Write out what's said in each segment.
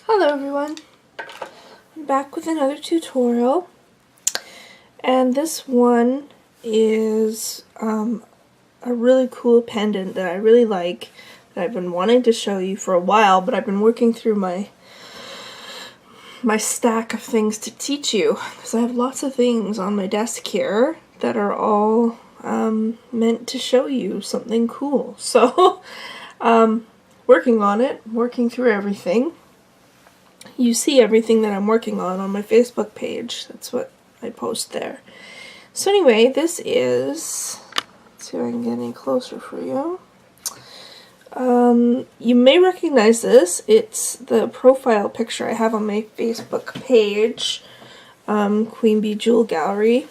Hello everyone, I'm back with another tutorial, and this one is a really cool pendant that I really like, that I've been wanting to show you for a while, but I've been working through my stack of things to teach you, because I have lots of things on my desk here that are all meant to show you something cool. So working on it, working through everything. You see everything that I'm working on my Facebook page. That's what I post there. So anyway, this is, let's see if I can get any closer for you. You may recognize this. It's the profile picture I have on my Facebook page, Queen Bee Jewel Gallery.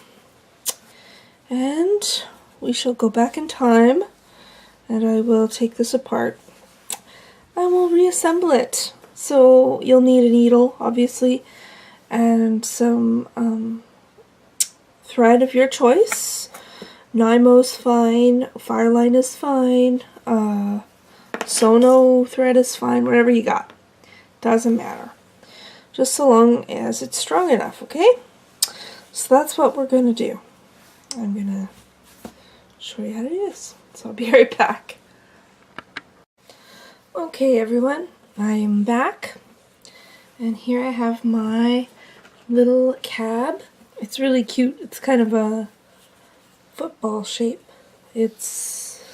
And we shall go back in time, and I will take this apart and we'll reassemble it. So you'll need a needle, obviously, and some thread of your choice. Nymo's fine, Fireline is fine, Sono thread is fine, whatever you got. Doesn't matter. Just so long as it's strong enough, okay? So that's what we're going to do. I'm going to show you how to do this. So I'll be right back. Okay everyone, I am back, and here I have my little cab. It's really cute. It's kind of a football shape. It's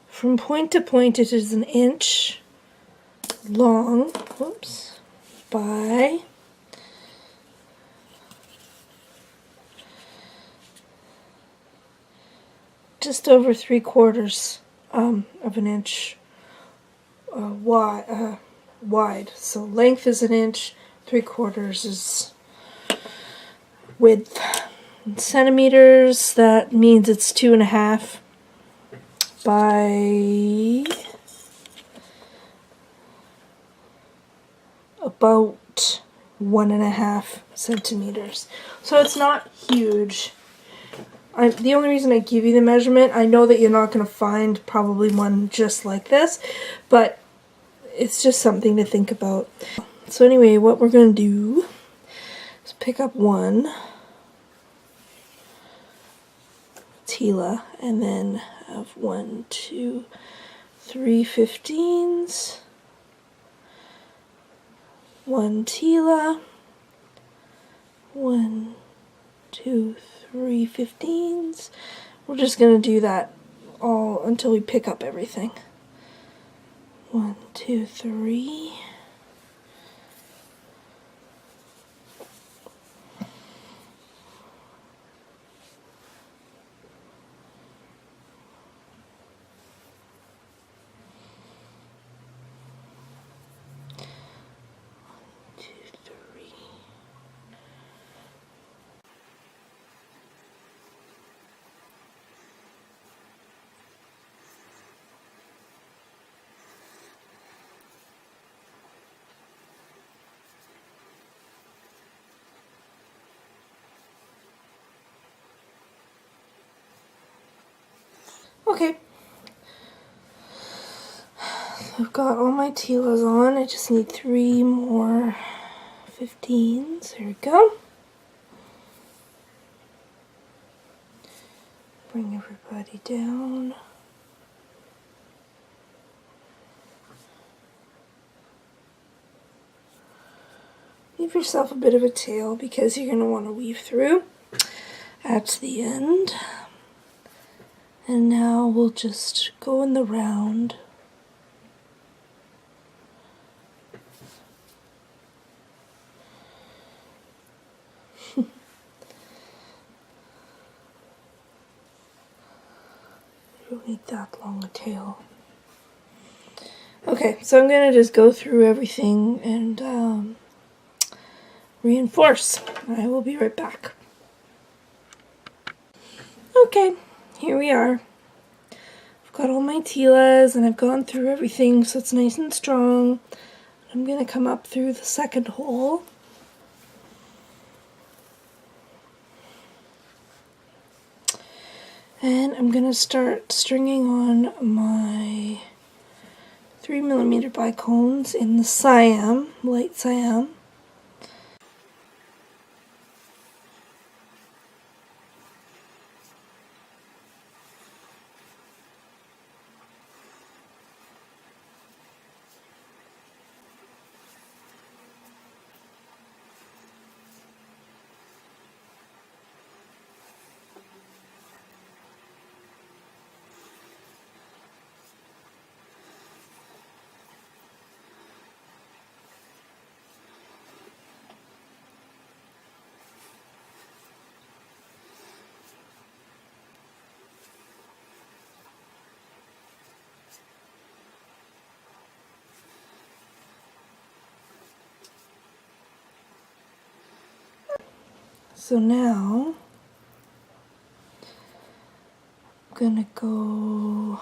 from point to point. It is 1 inch long, whoops, by just over 3/4 of an inch wide. So length is 1 inch, 3/4 is width. In centimeters, that means it's 2.5 by about 1.5 centimeters. So it's not huge. The only reason I give you the measurement, I know that you're not going to find probably one just like this, but it's just something to think about. So anyway, what we're going to do is pick up one Tila, and then have 1, 2, 3 15s, 1 Tila, 1, 2, 3 15s. We're just going to do that all until we pick up everything. 1, 2, 3. Okay, I've got all my Tilas on. I just need 3 more 15s. There we go. Bring everybody down. Leave yourself a bit of a tail because you're going to want to weave through at the end. And now we'll just go in the round. You don't need that long a tail. Okay, so I'm going to just go through everything and reinforce. I will be right back. Okay. Here we are. I've got all my Tilas and I've gone through everything so it's nice and strong. I'm going to come up through the second hole. And I'm going to start stringing on my 3mm bicones in the cyan, light cyan. So now I'm gonna go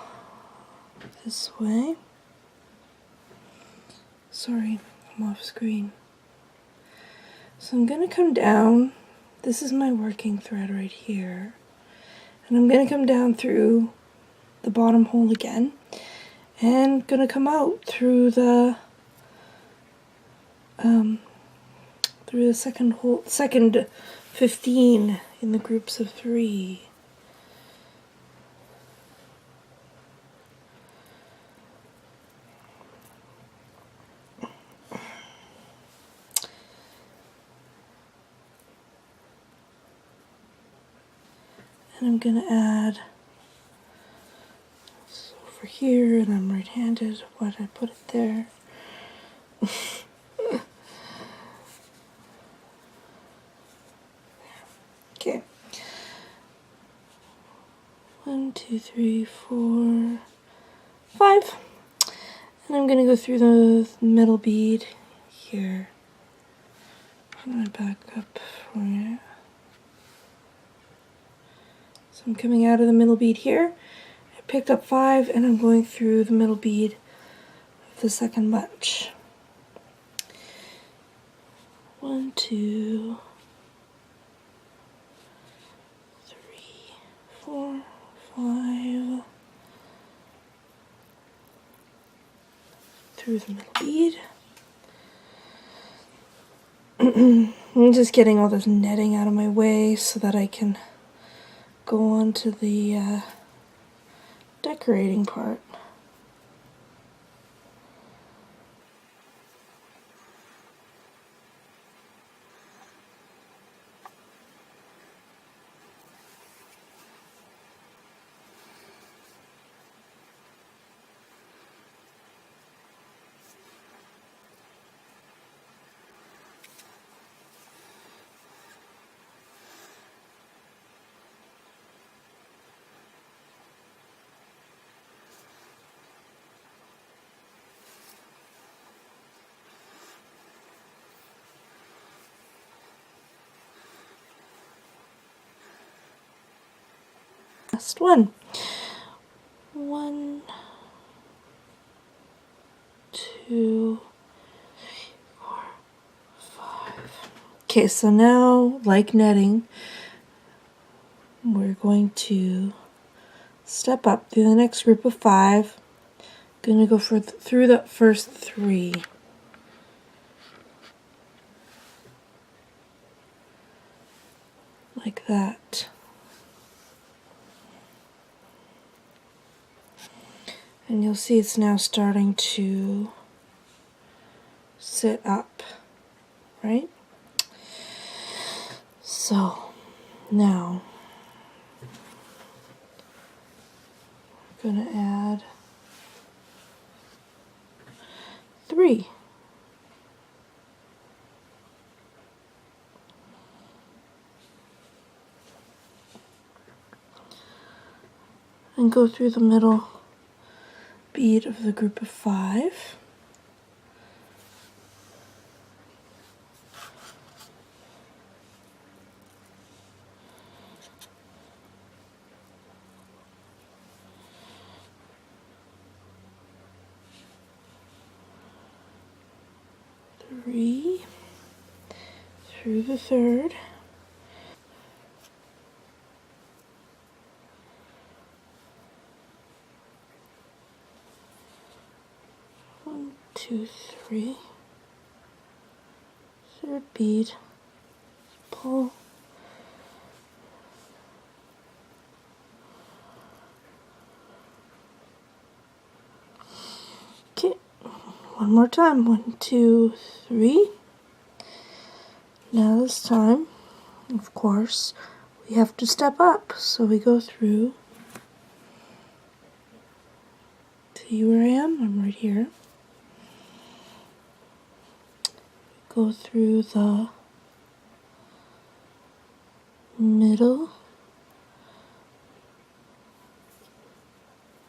this way. Sorry, I'm off screen. So I'm gonna come down. This is my working thread right here. And I'm gonna come down through the bottom hole again and gonna come out through the second hole, second 15 in the groups of 3. And I'm gonna add this over here, and I'm right-handed. Why did I put it there? Okay. 1, 2, 3, 4, 5. And I'm gonna go through the middle bead here. I'm gonna back up for you. So I'm coming out of the middle bead here. I picked up 5 and I'm going through the middle bead of the second bunch. 1, 2, 3, 4, 5. Through the middle bead. I'm just getting all this netting out of my way so that I can go on to the decorating part. Last one. 1, 2, 3, 4, 5. Okay, so now, like netting, we're going to step up through the next group of 5. Gonna go through the first 3. Like that. And you'll see it's now starting to sit up, right? So now we're going to add 3. And go through the middle bead of the group of 5. Three through the third. 2, 3. Third bead. Pull. Okay, one more time. 1, 2, 3. Now this time, of course, we have to step up. So we go through. See where I am? I'm right here. Go through the middle.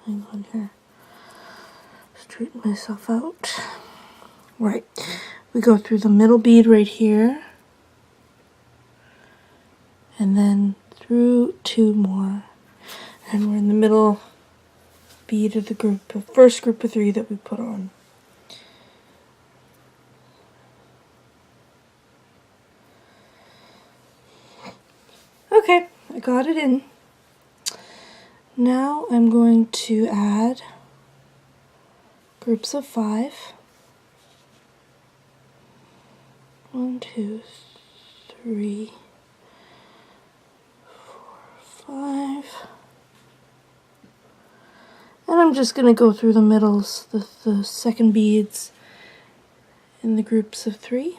Hang on here. Straighten myself out. Right. We go through the middle bead right here. And then through 2 more. And we're in the middle bead of the group, the first group of 3 that we put on. Okay, I got it in. Now I'm going to add groups of 5. 1, 2, 3, 4, 5. And I'm just going to go through the middles, the second beads in the groups of 3.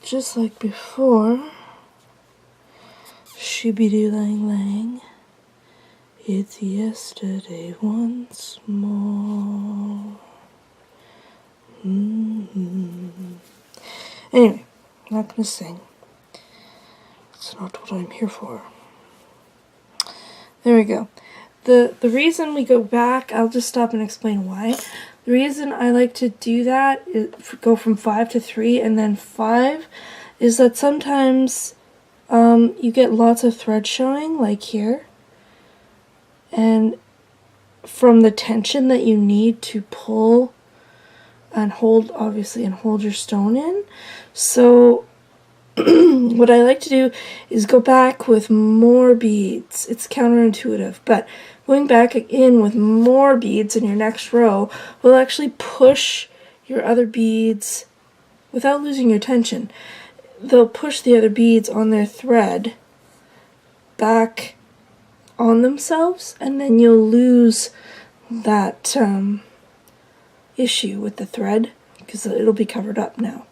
Just like before. Shooby-doo-lang-lang. It's yesterday once more. Anyway, I'm not going to sing. It's not what I'm here for. There we go. The reason we go back, I'll just stop and explain why. The reason I like to do that, go from 5 to 3 and then 5, is that sometimes you get lots of thread showing, like here. And from the tension that you need to pull and hold, obviously, and hold your stone in. So what I like to do is go back with more beads. It's counterintuitive, but going back in with more beads in your next row will actually push your other beads without losing your tension. They'll push the other beads on their thread back on themselves, and then you'll lose that issue with the thread because it'll be covered up now.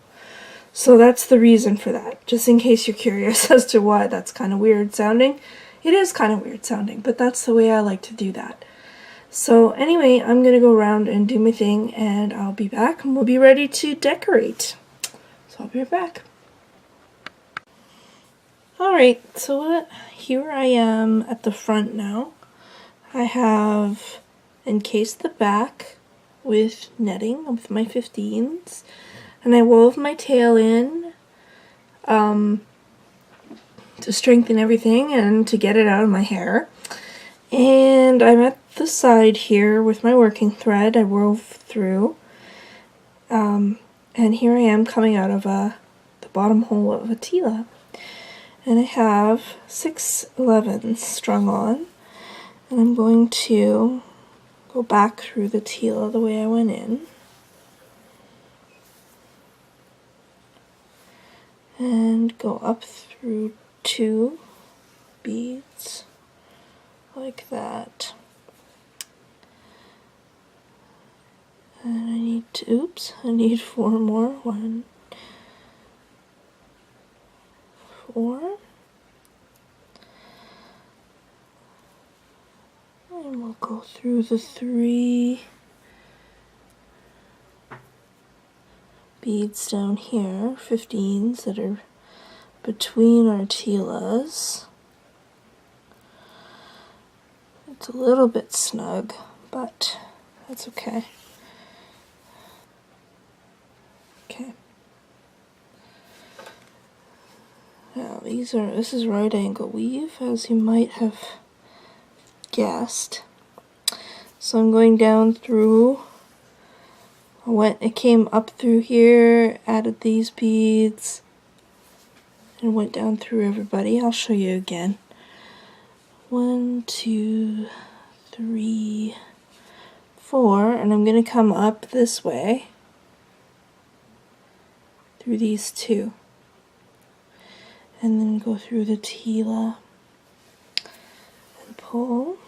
So that's the reason for that, just in case you're curious as to why that's kind of weird sounding. It is kind of weird sounding, but that's the way I like to do that. So anyway, I'm going to go around and do my thing, and I'll be back, and we'll be ready to decorate. So I'll be right back. Alright, so here I am at the front now. I have encased the back with netting with my 15s, and I wove my tail in to strengthen everything and to get it out of my hair. And I'm at the side here with my working thread I wove through, and here I am coming out of the bottom hole of a tila. And I have 6 11s strung on, and I'm going to go back through the tila the way I went in. And go up through 2 beads, like that. And I need to, I need 4 more. 1, 4. And we'll go through the 3 beads down here, 15s that are between our tilas. It's a little bit snug, but that's okay. Okay. Now this is right angle weave, as you might have guessed. So I'm going down through. It came up through here, added these beads, and went down through everybody. I'll show you again. 1, 2, 3, 4, and I'm going to come up this way through these 2, and then go through the tila and pull,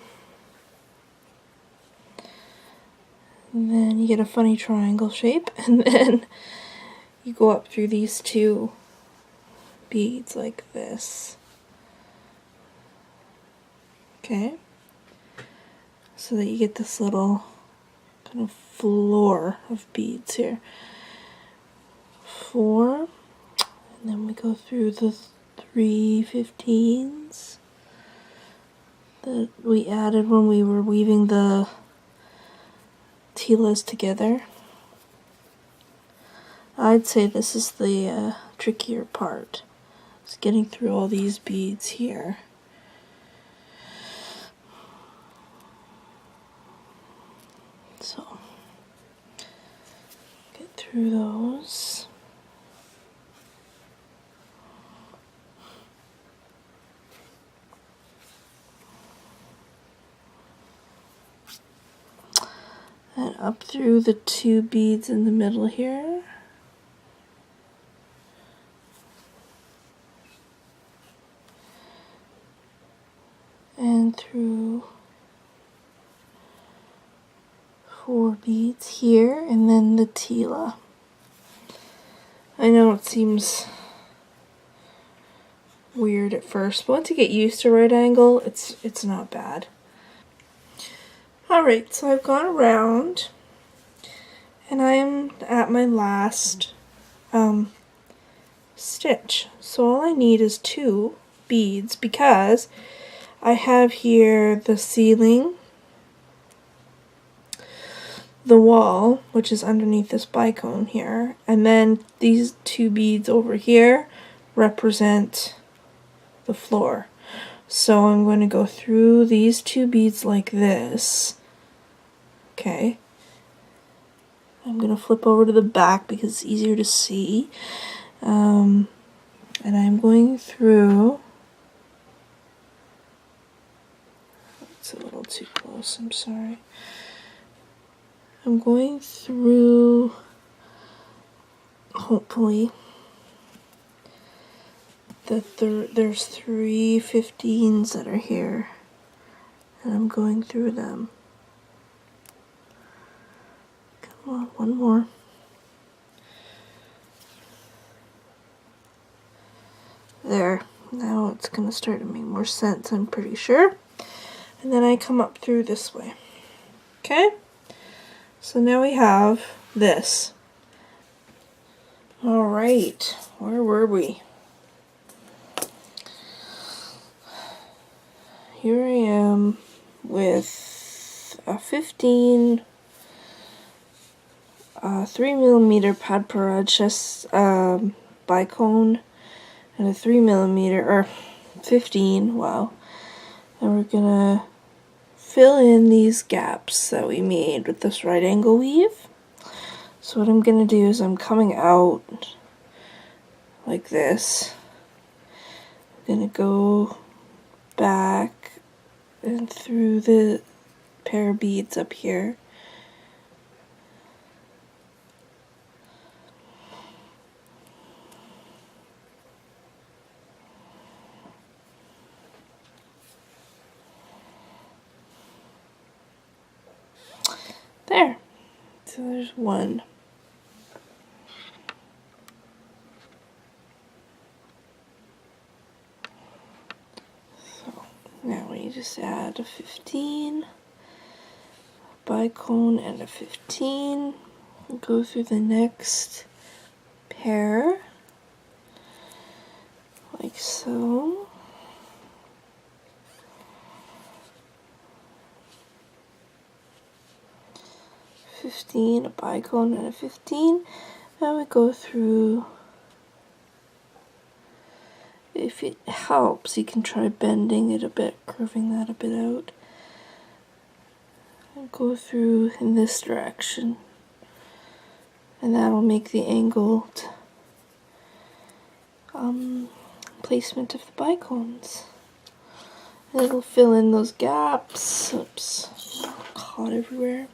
and then you get a funny triangle shape, and then you go up through these 2 beads like this. Okay, so that you get this little kind of floor of beads here. 4, and then we go through the 3 15s that we added when we were weaving the tilas together. I'd say this is the trickier part. It's getting through all these beads here. So, get through those. And up through the 2 beads in the middle here. And through 4 beads here, and then the tila. I know it seems weird at first, but once you get used to right angle, it's not bad. Alright, so I've gone around, and I am at my last stitch. So all I need is 2 beads, because I have here the ceiling, the wall, which is underneath this bicone here, and then these 2 beads over here represent the floor. So I'm going to go through these 2 beads like this. Okay. I'm going to flip over to the back because it's easier to see. And I'm going through... It's a little too close, I'm sorry. I'm going through, hopefully, there's 3 15s that are here, and I'm going through them. Come on, one more. There. Now it's going to start to make more sense, I'm pretty sure. And then I come up through this way. Okay? So now we have this. Alright, where were we? Here I am with a 15 3mm pad paraches bicone and a 3mm, or 15, wow. And we're gonna fill in these gaps that we made with this right angle weave. So what I'm gonna do is I'm coming out like this. I'm gonna go back and through the pair of beads up here. There. So there's one. So now we just add a 15, a bicone and a 15. We'll go through the next pair like so. A bicone and a 15. Now we go through. If it helps, you can try bending it a bit, curving that a bit out. And go through in this direction. And that'll make the angled placement of the bicones. And it'll fill in those gaps. Oops, caught everywhere.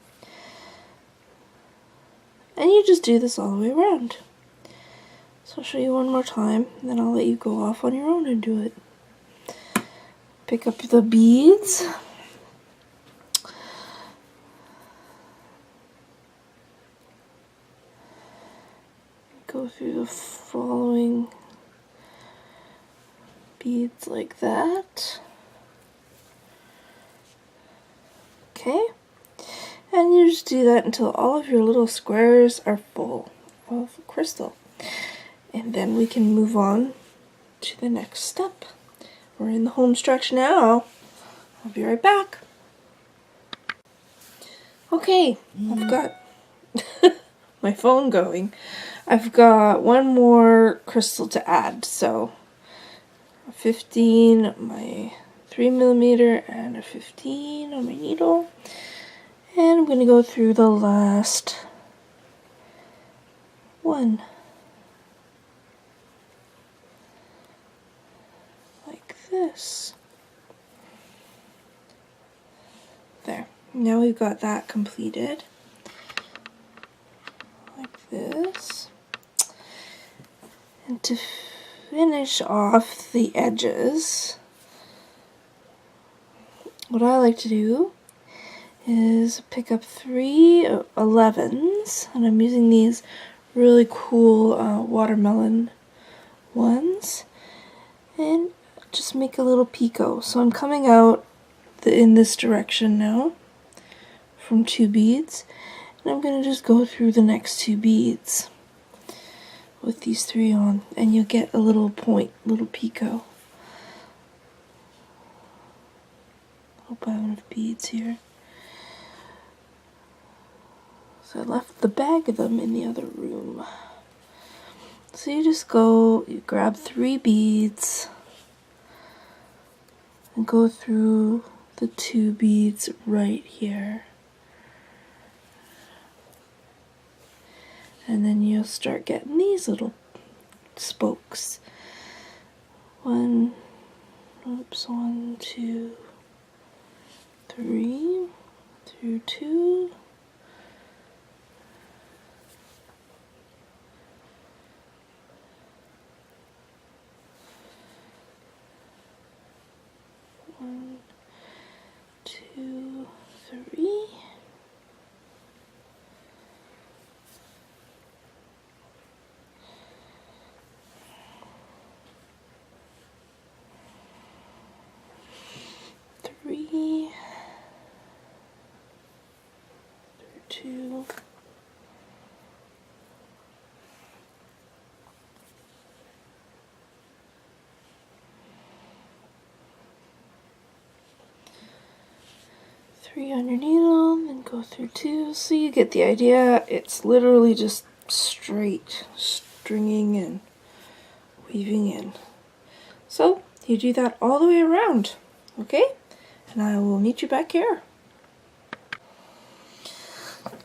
And you just do this all the way around. So I'll show you one more time, and then I'll let you go off on your own and do it. Pick up the beads. Go through the following beads like that. Okay, and you just do that until all of your little squares are full of crystal. And then we can move on to the next step. We're in the home stretch now. I'll be right back. Okay, I've got my phone going. I've got one more crystal to add, so a 15, my 3mm, and a 15 on my needle. And I'm going to go through the last one. Like this. There. Now we've got that completed. Like this. And to finish off the edges, what I like to do is pick up 3 11s, and I'm using these really cool watermelon ones, and just make a little picot. So I'm coming out in this direction now from 2 beads, and I'm going to just go through the next 2 beads with these 3 on, and you'll get a little point, little picot. Hope I have enough beads here. So I left the bag of them in the other room. So you just go, you grab 3 beads and go through the 2 beads right here. And then you'll start getting these little spokes. 1, 2, 3, through 2. One, 2, 3. Three, 2. Three on your needle, then go through 2. So you get the idea. It's literally just straight stringing and weaving in. So you do that all the way around, okay? And I will meet you back here.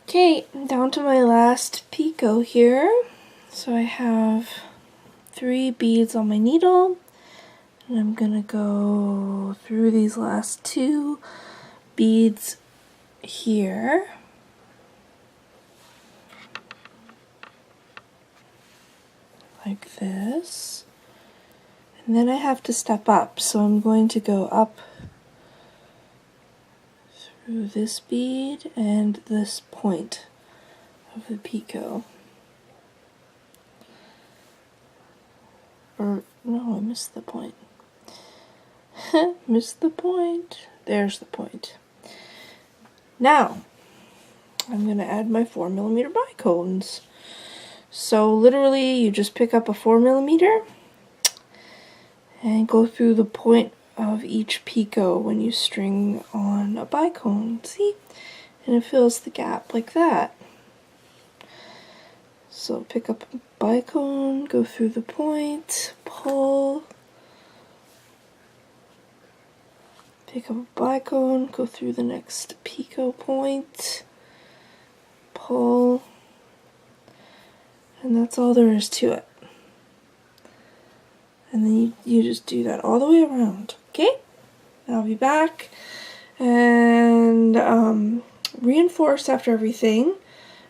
Okay, down to my last picot here. So I have 3 beads on my needle, and I'm gonna go through these last 2 beads here. Like this. And then I have to step up, so I'm going to go up through this bead and this point of the picot. Or, no, I missed the point. Missed the point. There's the point. Now, I'm going to add my 4mm bicones. So literally, you just pick up a 4mm and go through the point of each picot when you string on a bicone. See? And it fills the gap like that. So pick up a bicone, go through the point, pull. Pick up a bicone, go through the next picot point, pull, and that's all there is to it. And then you just do that all the way around, okay? I'll be back and reinforce after everything.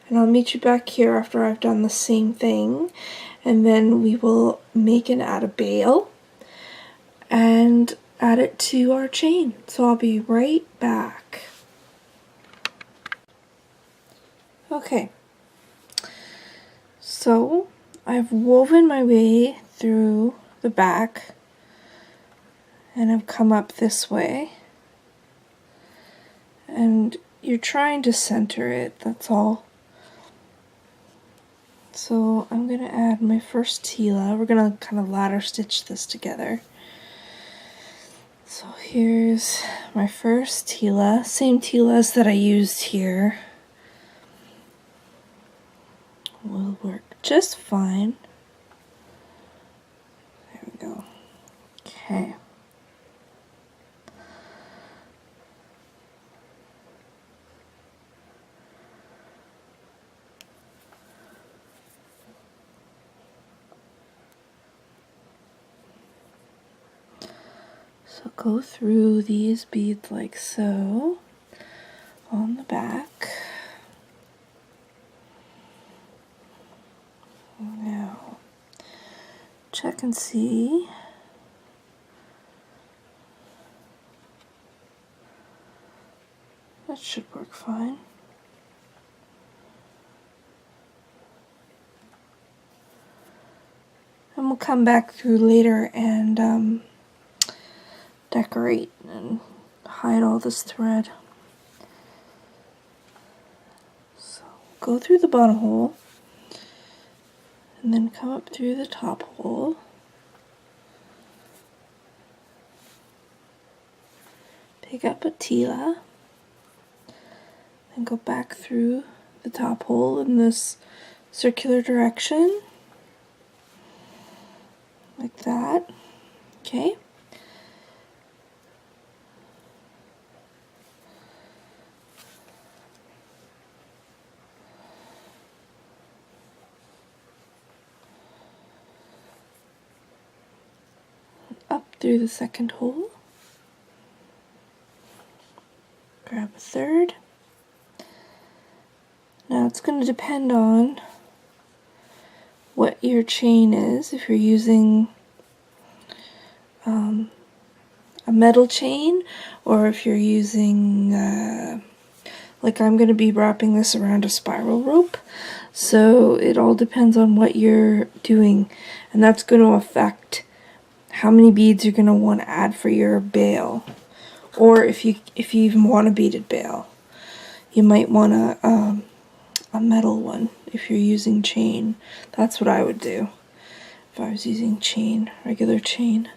And I'll meet you back here after I've done the same thing, and then we will make and add a bail and add it to our chain. So I'll be right back. Okay, so I've woven my way through the back and I've come up this way, and you're trying to center it, that's all. So I'm going to add my first tila. We're going to kind of ladder stitch this together. So here's my first tila, same tilas that I used here. Will work just fine. There we go. Okay. So go through these beads like so on the back. Now check and see. That should work fine. And we'll come back through later and decorate and hide all this thread. So go through the bottom hole and then come up through the top hole. Pick up a tila and go back through the top hole in this circular direction, like that. Okay. Up through the second hole. Grab a third. Now it's going to depend on what your chain is. If you're using a metal chain, or if you're using like I'm going to be wrapping this around a spiral rope, so it all depends on what you're doing, and that's going to affect how many beads you're going to want to add for your bail, or if you even want a beaded bail, you might want a metal one if you're using chain. That's what I would do if I was using chain, regular chain.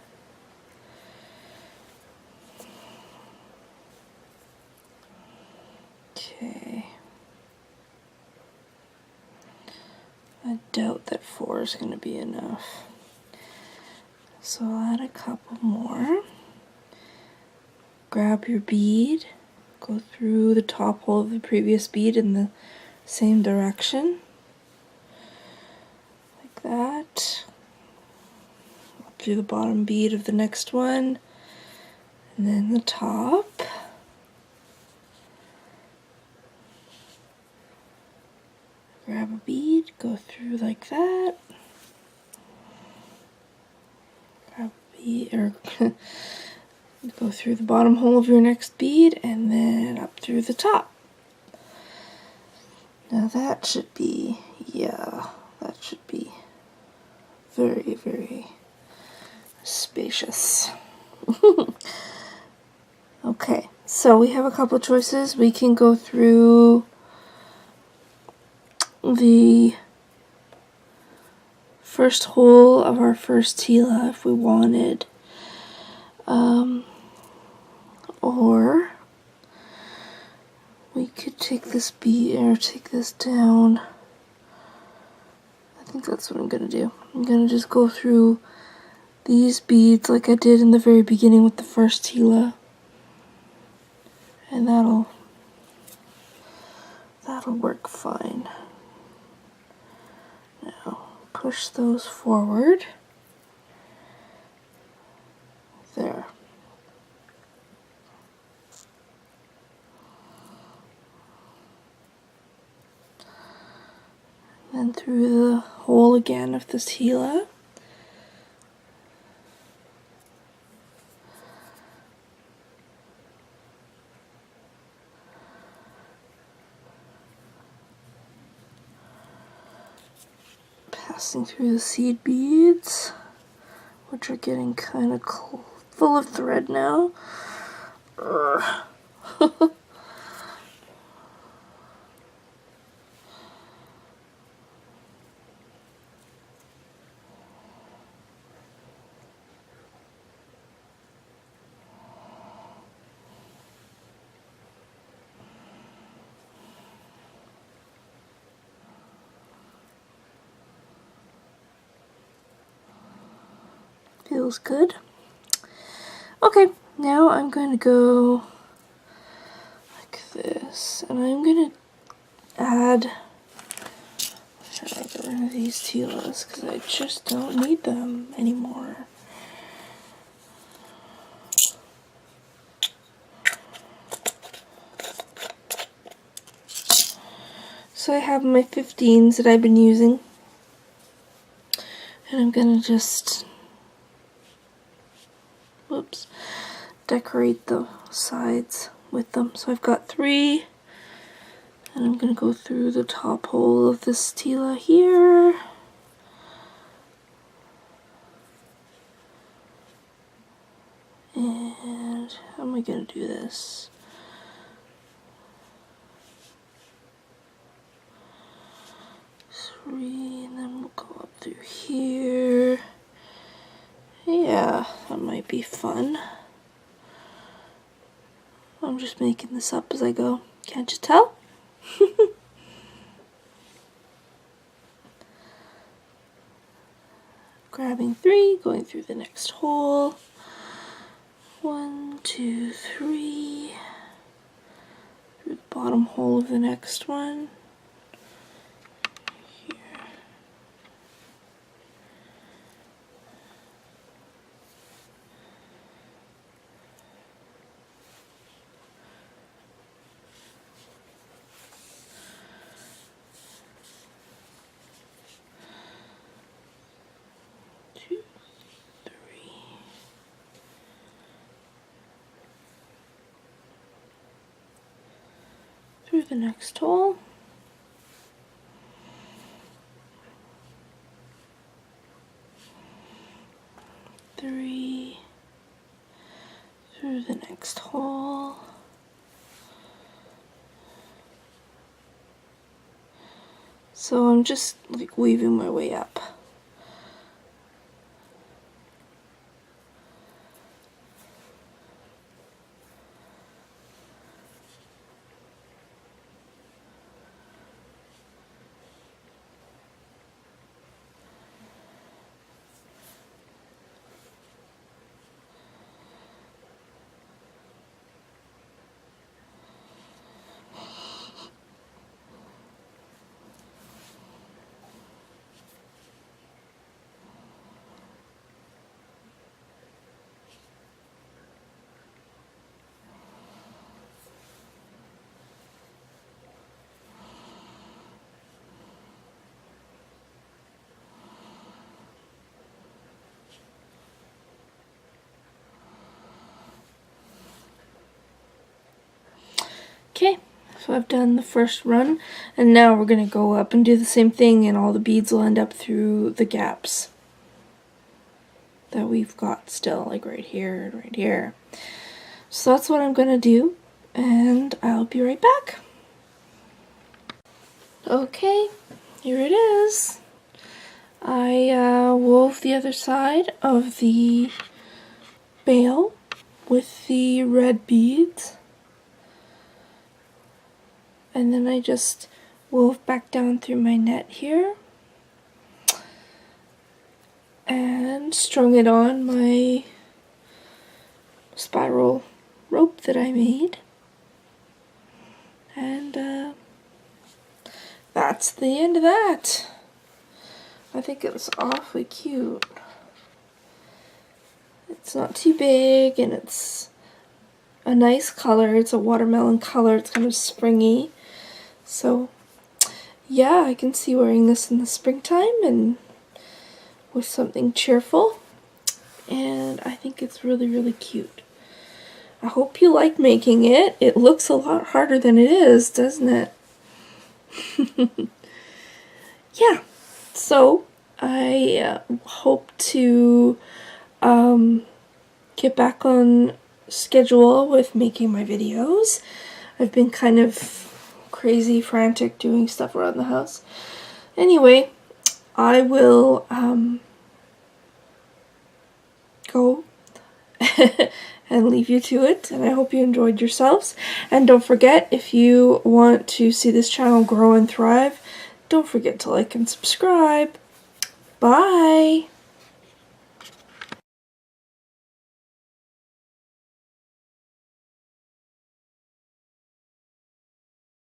Okay. I doubt that 4 is going to be enough. So I'll add a couple more. Grab your bead, go through the top hole of the previous bead in the same direction, like that. Up through the bottom bead of the next one, and then the top. Grab a bead, go through like that. Grab a bead, or go through the bottom hole of your next bead, and then up through the top. Now that should be, yeah, that should be very, very spacious. Okay, so we have a couple choices. We can go through the first hole of our first tila if we wanted, or we could take this bead or take this down. I think that's what I'm gonna do. I'm gonna just go through these beads like I did in the very beginning with the first tila, and that'll work fine. Now push those forward. There. And through the hole again of this Gila. Passing through the seed beads, which are getting kind of full of thread now. Feels good. Okay, now I'm going to go like this, and I'm going to add, I'll get rid of these tilas because I just don't need them anymore. So I have my 15s that I've been using, and I'm going to just decorate the sides with them. So I've got 3, and I'm going to go through the top hole of this tila here. And how am I going to do this? Three, and then we'll go up through here. Yeah, that might be fun. I'm just making this up as I go. Can't you tell? Grabbing 3, going through the next hole. 1, 2, 3. Through the bottom hole of the next one. Here. 2, 3. Through the next hole. 3. Through the next hole. So I'm just like weaving my way up. Okay, so I've done the first run, and now we're going to go up and do the same thing, and all the beads will end up through the gaps that we've got still, like right here and right here. So that's what I'm going to do, and I'll be right back. Okay, here it is. I wove the other side of the bale with the red beads. And then I just wove back down through my net here and strung it on my spiral rope that I made. And that's the end of that. I think it was awfully cute. It's not too big, and it's a nice color. It's a watermelon color. It's kind of springy. So, yeah, I can see wearing this in the springtime and with something cheerful. And I think it's really, really cute. I hope you like making it. It looks a lot harder than it is, doesn't it? Yeah, so I hope to get back on schedule with making my videos. I've been kind of crazy, frantic, doing stuff around the house. Anyway, I will go and leave you to it, and I hope you enjoyed yourselves. And don't forget, if you want to see this channel grow and thrive, don't forget to like and subscribe. Bye!